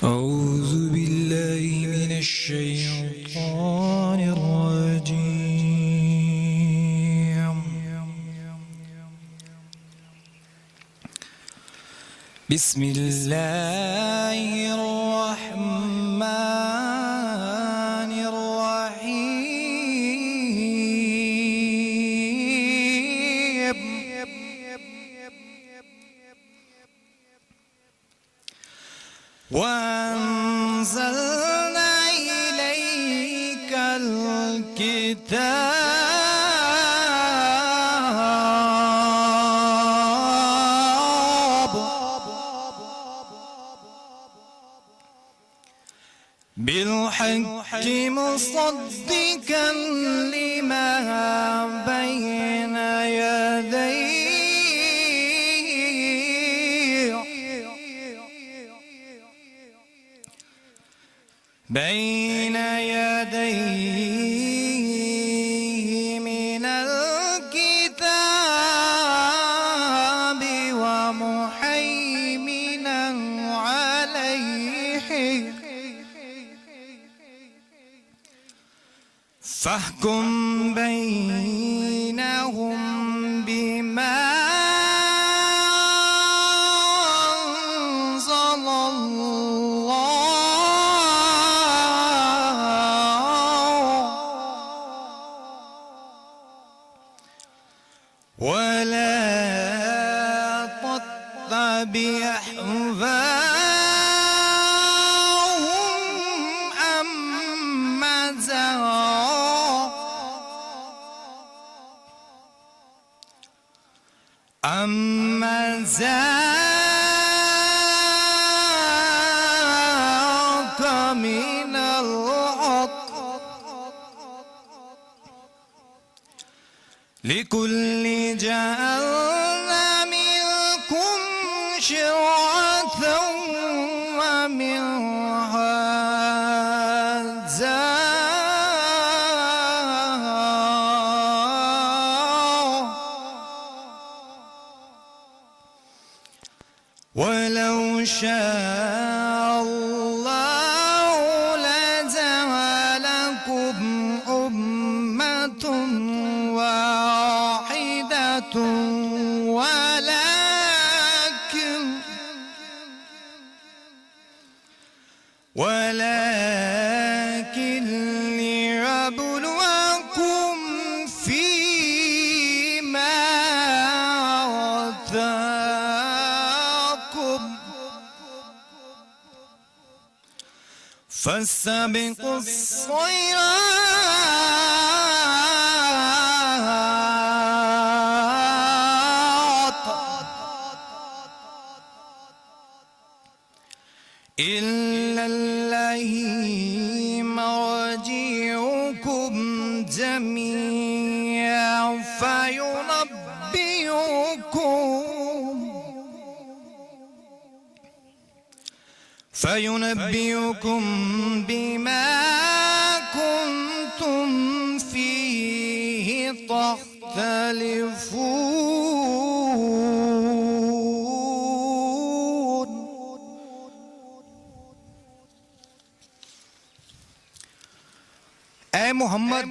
أعوذ بالله من الشيطان الرجيم. بسم الله الرحمن الرحيم. وأنزلنا إليك الكتاب بالحق مصدقا لما بين يديه من الكتاب ومهيمنا عليه فاحكم بينهم بما أنزل ولا تتبع أهواءهم أما زاق من الحق لكل جعلنا منكم شرعة ومنهاجا ولو شاء الله لجعلكم أمة واحدة ولكن ليبلوكم فيما آتاكم فاستبقوا الخيرات إلا الله مرجعكم جميعا فينبئكم بما كنتم فيه تختلفون. ऐ मोहम्मद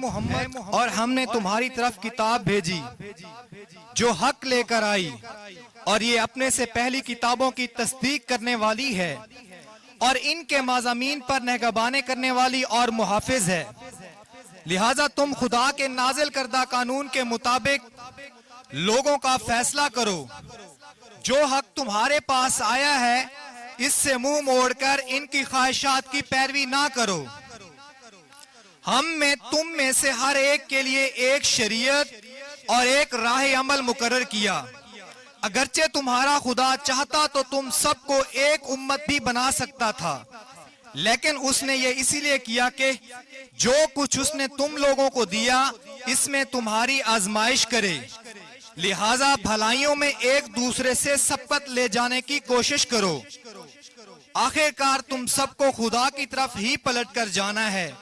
और हमने तुम्हारी तरफ किताब भेजी जो हक लेकर आई और ये अपने से पहली किताबों की तस्दीक करने वाली है और इनके मज़ामीन पर निगहबानी करने वाली और मुहाफिज है। लिहाजा तुम खुदा के नाजिल करदा कानून के मुताबिक लोगों का फैसला करो। जो हक तुम्हारे पास आया है इससे मुंह मोड़कर इनकी ख्वाहिशात की पैरवी ना करो। हम में तुम में से हर एक के लिए एक शरीयत और एक राह अमल मुकर्रर किया। अगरचे तुम्हारा खुदा चाहता तो तुम सबको एक उम्मत भी बना सकता था, लेकिन उसने ये इसीलिए किया कि जो कुछ उसने तुम लोगों को दिया इसमें तुम्हारी आजमाइश करे। लिहाजा भलाइयों में एक दूसरे से सबकत ले जाने की कोशिश करो। आखिरकार तुम सबको खुदा की तरफ ही पलट कर जाना है,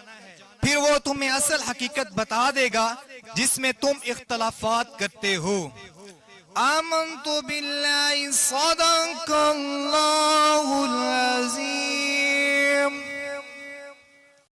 फिर वो तुम्हें असल हकीकत बता देगा जिसमें तुम इख्तलाफात करते हो। आमन्तु बिल्लाहि सदक़ल्लाहुल अज़ीम।